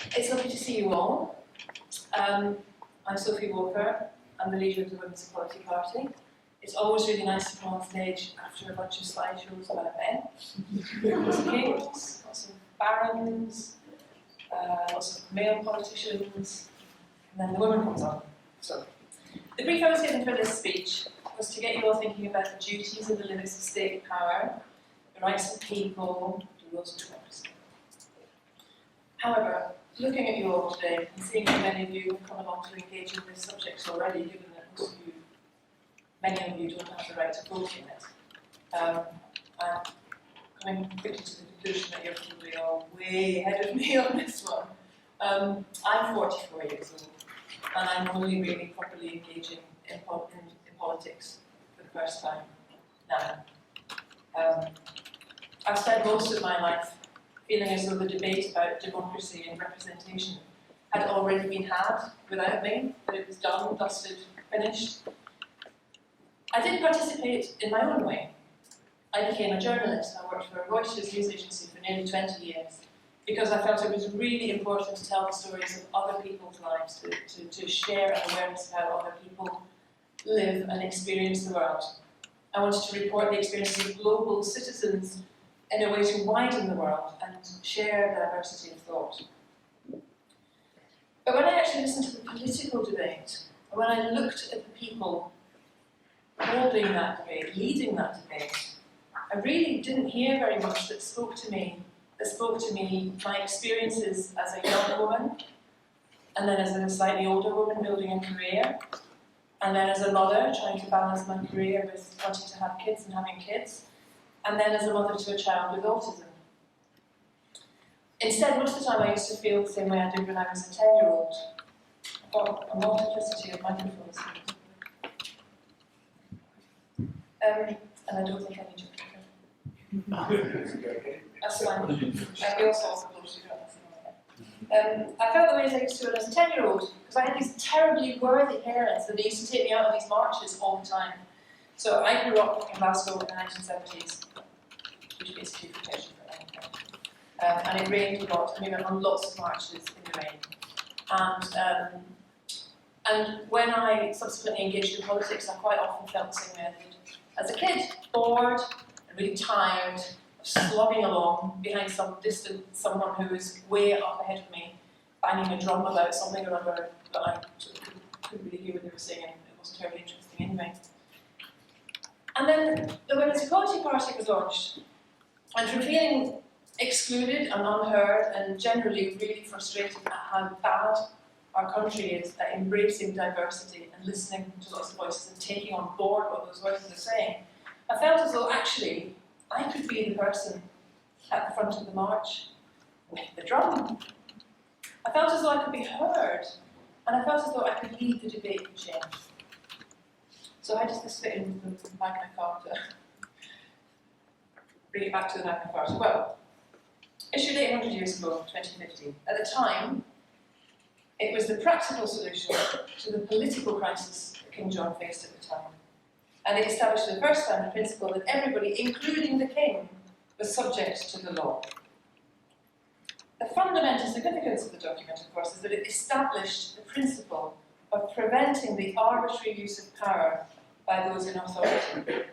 It's lovely to see you all. I'm Sophie. I'm the leader of the Women's Equality Party. It's always really nice to come on stage after a bunch of slideshows about men. Lots of kings, lots of barons, lots of male politicians, and then the woman comes on. So, the brief I was given for this speech was to get you all thinking about the duties and the limits of state power, the rights of people, the rules of democracy. However, looking at you all today and seeing how many of you have come along to engage in this subject already, given that most of you, many of you don't have the right to vote in it, I'm coming quickly to the conclusion that you're probably all way ahead of me on this one. I'm 44 years old, and I'm only really properly engaging in politics for the first time now. I've spent most of my life feeling as though the debate about democracy and representation had already been had without me, that it was done, dusted, finished. I did participate in my own way. I became a journalist. I worked for a Reuters news agency for nearly 20 years because I felt it was really important to tell the stories of other people's lives, to share an awareness of how other people live and experience the world. I wanted to report the experiences of global citizens in a way to widen the world and share diversity of thought. But when I actually listened to the political debate, when I looked at the people holding that debate, leading that debate, I really didn't hear very much that spoke to me, my experiences as a young woman, and then as a slightly older woman building a career, and then as a mother trying to balance my career with wanting to have kids and having kids, and then as a mother to a child with autism. Instead, most of the time I used to feel the same way I did when I was a 10-year-old. I've got a multiplicity of microphones here. And I don't think I need your clicker. That's fine. We also have those who don't have them. I felt the way as I used to when I was a 10-year-old, because I had these terribly worthy parents, and they used to take me out on these marches all the time. So I grew up in Glasgow in the 1970s, which basically protection for anything. And it rained a lot, and we went on lots of marches in the rain. And when I subsequently engaged in politics, I quite often felt the same way I did as a kid, bored and really tired of slogging along behind some distant someone who was way up ahead of me, banging a drum about something or other that I couldn't really hear what they were saying, and it wasn't terribly interesting anyway. And then the Women's Equality Party was launched, and from feeling excluded and unheard and generally really frustrated at how bad our country is at embracing diversity and listening to lots of voices and taking on board what those voices are saying, I felt as though actually I could be the person at the front of the march with the drum. I felt as though I could be heard, and I felt as though I could lead the debate for change. So how does this fit in with the Magna Carta? Bring it back to the Magna Carta. Well, issued 800 years ago, 2015. At the time, it was the practical solution to the political crisis that King John faced at the time. And it established for the first time the principle that everybody, including the king, was subject to the law. The fundamental significance of the document, of course, is that it established the principle of preventing the arbitrary use of power by those in authority.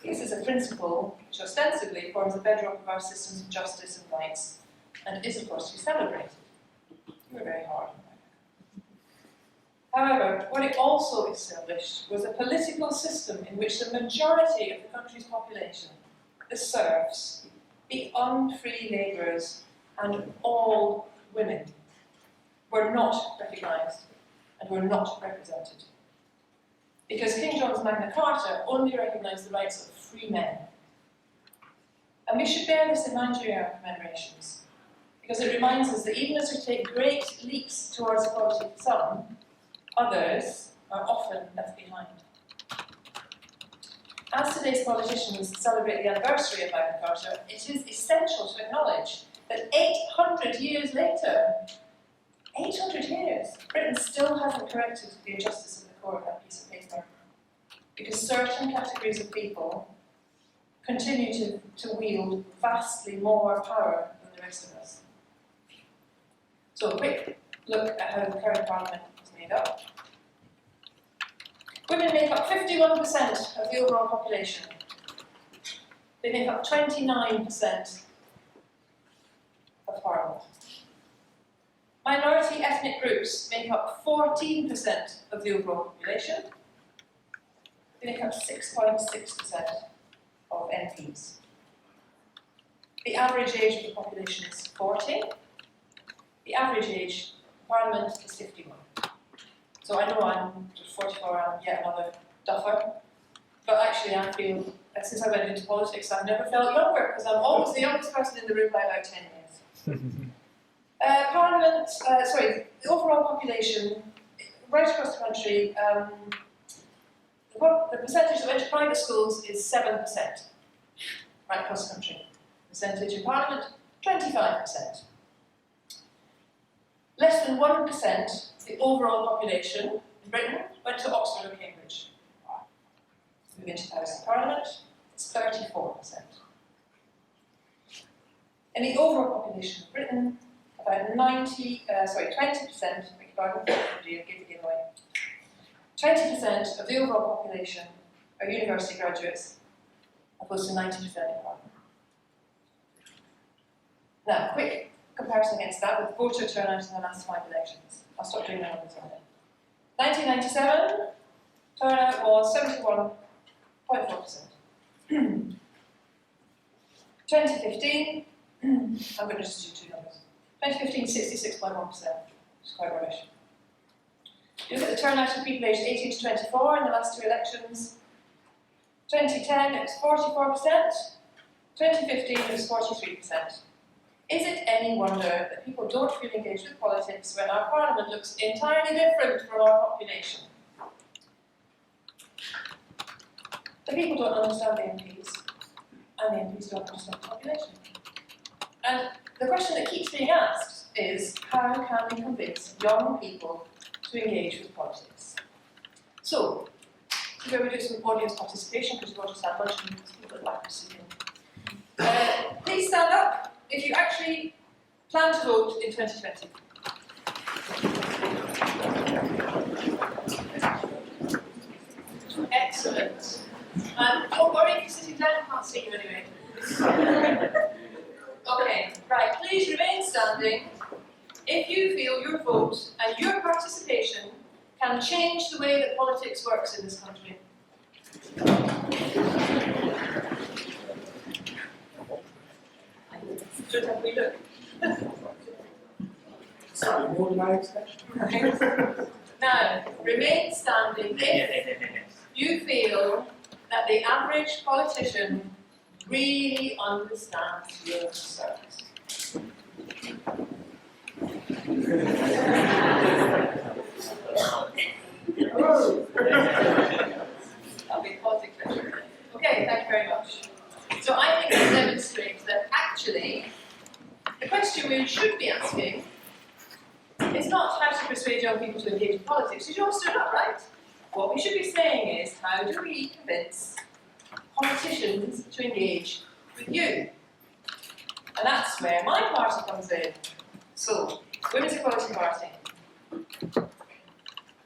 This is a principle which ostensibly forms the bedrock of our systems of justice and rights, and is, of course, to be celebrated. You were very hard on that. However, what it also established was a political system in which the majority of the country's population, the serfs, the unfree labourers, and all women, were not recognised and were not represented. Because King John's Magna Carta only recognised the rights of free men. And we should bear this in mind during our commemorations, because it reminds us that even as we take great leaps towards equality for some, others are often left behind. As today's politicians celebrate the anniversary of Magna Carta, it is essential to acknowledge that 800 years later, 800 years, Britain still hasn't corrected the injustice of the core of that piece of paper, because certain categories of people continue to wield vastly more power than the rest of us. So a quick look at how the current Parliament is made up. Women make up 51% of the overall population. They make up 29% of Parliament. Minority ethnic groups make up 14% of the overall population. They make up 6.6% of MPs. The average age of the population is 40. The average age of Parliament is 51. So I know I'm 44, I'm yet another duffer, but actually I feel that since I went into politics I've never felt younger, because I'm always the youngest person in the room by about 10 years. The overall population, right across the country, the percentage that went to private schools is 7%, right across the country. Percentage in Parliament, 25%. Less than 1% of the overall population in Britain went to Oxford or Cambridge. Moving to the House of Parliament, it's 34%. In the overall population of Britain, about 20%, beg your pardon, 20% of the overall population are university graduates, opposed to 90% in Parliament. Now, quick comparison against that with voter turnout in the last 5 elections. I'll stop doing that on this one. 1997, turnout was 71.4%. 2015, I'm going to just do 2 numbers. 2015, 66.1%, which is quite rubbish. You look at the turnout of people aged 18 to 24 in the last 2 elections. 2010, it was 44%. 2015, it was 43%. Is it any wonder that people don't feel engaged with politics when our Parliament looks entirely different from our population? The people don't understand the MPs, and the MPs don't understand the population. And the question that keeps being asked is, how can we convince young people to engage with politics? So, we're going to do some audience participation, because we've got to start lunch and people at the back are sitting. Please stand up if you actually plan to vote in 2020. Excellent. Don't worry if you're sitting down, I can't see you anyway. Okay, right, please remain standing if you feel your vote and your participation can change the way that politics works in this country. Should have we look? Sorry, more than I expected. Now, remain standing if you feel that the average politician really understands your concerns. That'll be politic pleasure. Okay, thank you very much. So I think it demonstrates that actually the question we should be asking is not how to persuade young people to engage in politics, because you all stood up, right? What we should be saying is, how do we convince politicians to engage with you? And that's where my party comes in. So, Women's Equality Party.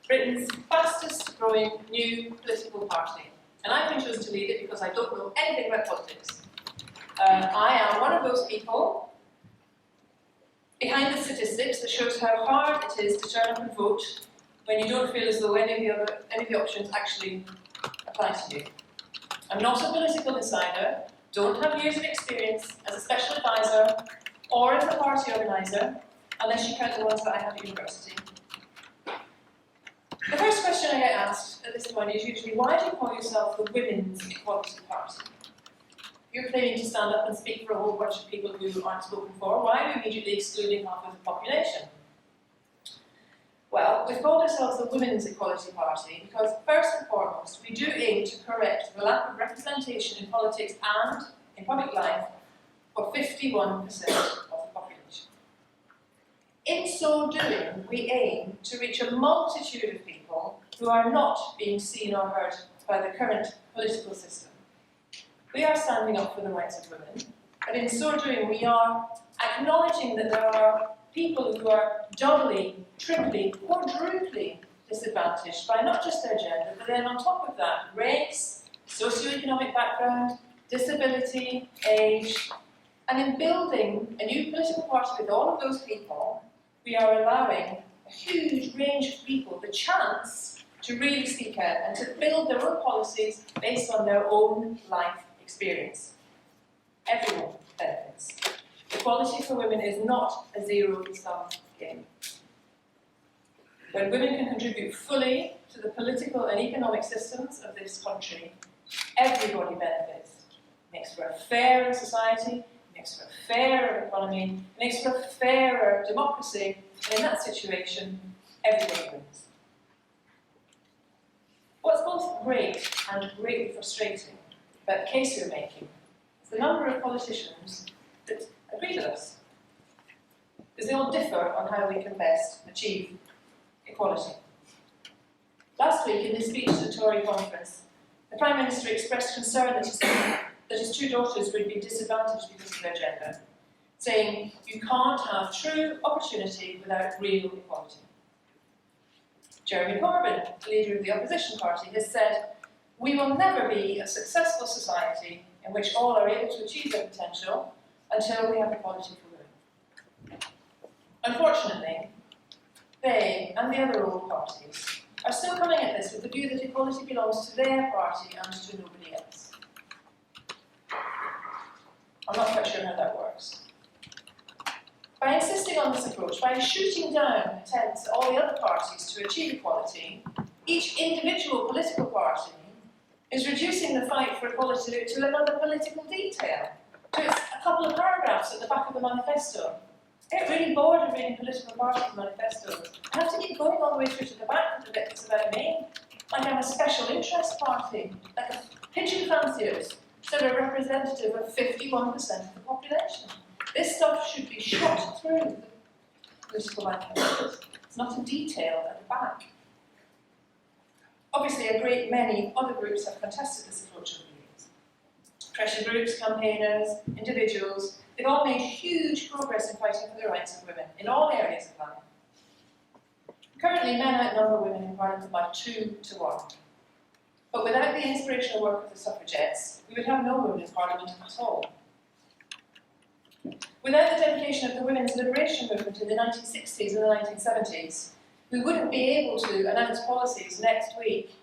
Britain's fastest growing new political party. And I've been chosen to lead it because I don't know anything about politics. I am one of those people behind the statistics that shows how hard it is to turn up and vote when you don't feel as though any of the options actually apply to you. I'm not a political insider, don't have years of experience as a special advisor or as a party organiser, unless you count the ones that I have at university. The first question I get asked at this point is usually, why do you call yourself the Women's Equality Party? You're claiming to stand up and speak for a whole bunch of people who aren't spoken for. Why are you immediately excluding half of the population? Well, we've called ourselves the Women's Equality Party because, first and foremost, we do aim to correct the lack of representation in politics and in public life for 51% of the population. In so doing, we aim to reach a multitude of people who are not being seen or heard by the current political system. We are standing up for the rights of women, but in so doing we are acknowledging that there are people who are doubly, triply, quadruply disadvantaged by not just their gender, but then on top of that, race, socioeconomic background, disability, age. And in building a new political party with all of those people, we are allowing a huge range of people the chance to really speak out and to build their own policies based on their own life experience. Everyone benefits. Equality for women is not a zero-sum game. When women can contribute fully to the political and economic systems of this country, everybody benefits. It makes for a fairer society, it makes for a fairer economy, it makes for a fairer democracy, and in that situation, everybody wins. What's both great and greatly frustrating about the case you're making is the number of politicians that agree with us. Because they all differ on how we can best achieve equality. Last week, in his speech to the Tory conference, the Prime Minister expressed concern that his two daughters would be disadvantaged because of their gender, saying, "You can't have true opportunity without real equality." Jeremy Corbyn, the leader of the opposition party, has said, "We will never be a successful society in which all are able to achieve their potential until we have equality for women." Unfortunately, they and the other old parties are still coming at this with the view that equality belongs to their party and to nobody else. I'm not quite sure how that works. By insisting on this approach, by shooting down attempts at all the other parties to achieve equality, each individual political party is reducing the fight for equality to another political detail, to a couple of paragraphs at the back of the manifesto. I get really bored of reading political party manifestos. I have to keep going all the way through to the back of the bit that's about me, like I'm a special interest party, like a pigeon fanciers, instead of a representative of 51% of the population. This stuff should be shot through the political manifestos. It's not a detail at the back. Obviously, a great many other groups have contested this approach over the years. Pressure groups, campaigners, individuals, they've all made huge progress in fighting for the rights of women in all areas of life. Currently, men outnumber women in Parliament by 2 to 1. But without the inspirational work of the suffragettes, we would have no women in Parliament at all. Without the dedication of the women's liberation movement in the 1960s and the 1970s, we wouldn't be able to announce policies next week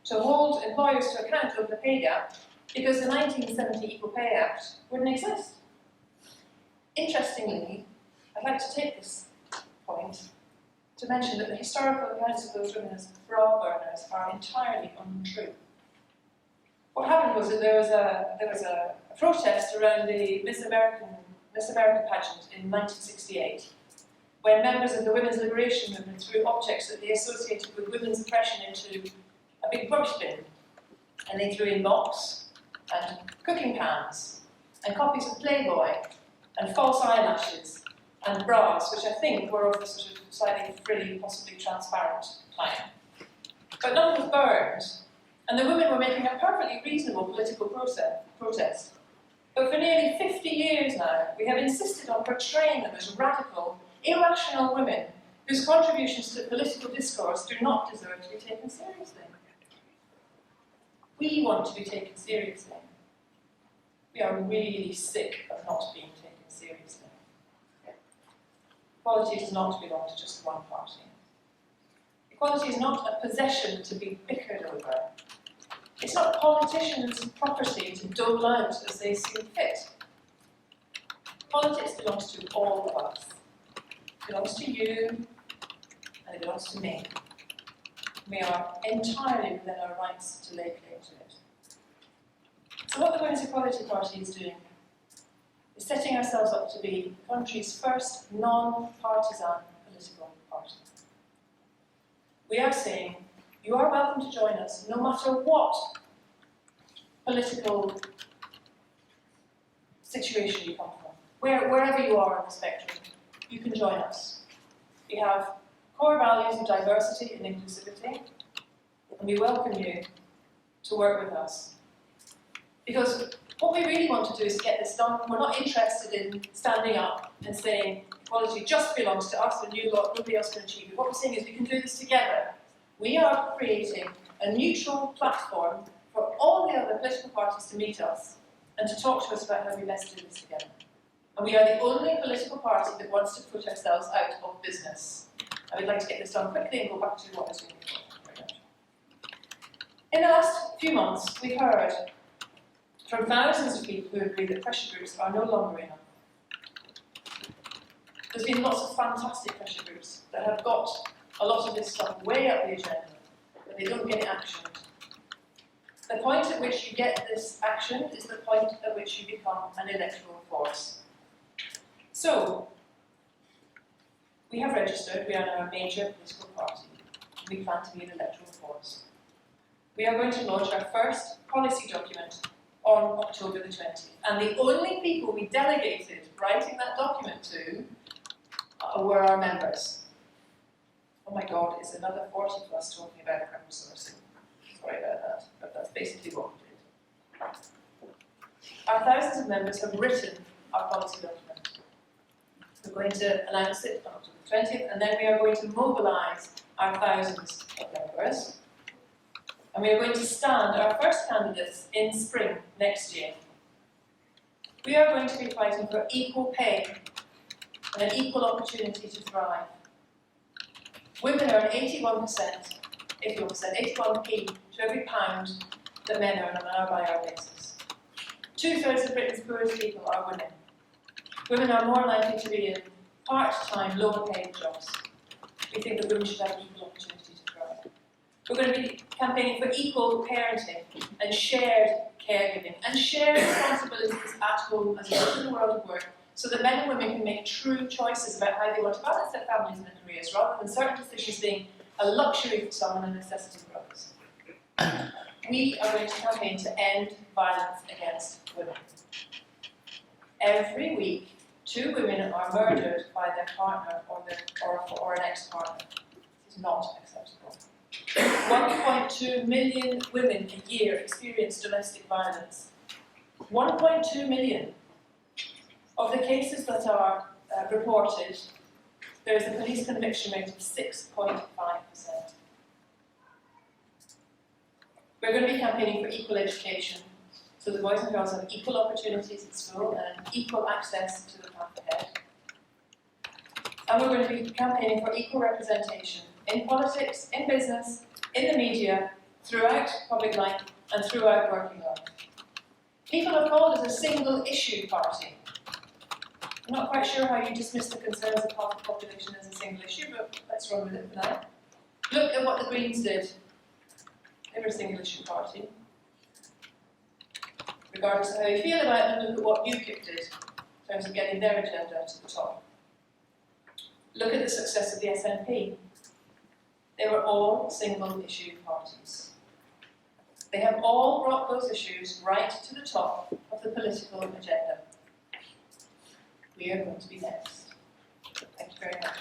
to hold employers to account over the pay gap, because the 1970 Equal Pay Act wouldn't exist. Interestingly, I'd like to take this point to mention that the historical accounts of those women as bra burners are entirely untrue. What happened was that there was a protest around the Miss America pageant in 1968, when members of the women's liberation movement threw objects that they associated with women's oppression into a big rubbish bin. And they threw in mops, and cooking pans, and copies of Playboy, and false eyelashes, and bras, which I think were of the sort of slightly frilly, possibly transparent type. But none was burned, and the women were making a perfectly reasonable political protest. But for nearly 50 years now, we have insisted on portraying them as radical, irrational women whose contributions to political discourse do not deserve to be taken seriously. We want to be taken seriously. We are really sick of not being taken seriously. Equality does not belong to just one party. Equality is not a possession to be bickered over. It's not politicians' property to dole out as they see fit. Politics belongs to all of us. It belongs to you, and it belongs to me. We are entirely within our rights to lay claim to it. So what the Women's Equality Party is doing is setting ourselves up to be the country's first non-partisan political party. We are saying, you are welcome to join us no matter what political situation you come from. Wherever you are on the spectrum, you can join us. We have core values of diversity and inclusivity, and we welcome you to work with us. Because what we really want to do is get this done. We're not interested in standing up and saying, equality just belongs to us and you lot, nobody else can achieve it. What we're saying is we can do this together. We are creating a neutral platform for all the other political parties to meet us and to talk to us about how we best do this together. And we are the only political party that wants to put ourselves out of business. I would like to get this done quickly and go back to what I was doing before. In the last few months, we've heard from thousands of people who agree that pressure groups are no longer enough. There's been lots of fantastic pressure groups that have got a lot of this stuff way up the agenda, but they don't get it actioned. The point at which you get this action is the point at which you become an electoral force. So, we have registered, we are now a major political party. We plan to be an electoral force. We are going to launch our first policy document on October the 20th. And the only people we delegated writing that document to were our members. Oh my God, it's another 40 plus talking about crowdsourcing. Sorry about that, but that's basically what we did. Our thousands of members have written our policy document. We're going to announce it on October 20th, and then we are going to mobilise our thousands of members. And we are going to stand our first candidates in spring next year. We are going to be fighting for equal pay and an equal opportunity to thrive. Women earn 81%, 81p to every pound that men earn on an hour-by-hour basis. 2/3 of Britain's poorest people are women. Women are more likely to be in part-time, lower-paid jobs. We think that women should have equal opportunity to thrive. We're going to be campaigning for equal parenting and shared caregiving and shared responsibilities at home as well as in the world of work, so that men and women can make true choices about how they want to balance their families and their careers, rather than certain decisions being a luxury for some and a necessity for others. We are going to campaign to end violence against women. Every week, 2 women are murdered by their partner or an ex-partner. This is not acceptable. 1.2 million women a year experience domestic violence. 1.2 million. Of the cases that are reported, there is a police conviction rate of 6.5%. We're going to be campaigning for equal education, so the boys and girls have equal opportunities at school and equal access to the path ahead. And we're going to be campaigning for equal representation in politics, in business, in the media, throughout public life and throughout working life. People have called us a single-issue party. I'm not quite sure how you dismiss the concerns of half the population as a single issue, but let's run with it for now. Look at what the Greens did. They were a single-issue party. Regardless of how you feel about them, look at what UKIP did in terms of getting their agenda to the top. Look at the success of the SNP. They were all single-issue parties. They have all brought those issues right to the top of the political agenda. We are going to be next. Thank you very much.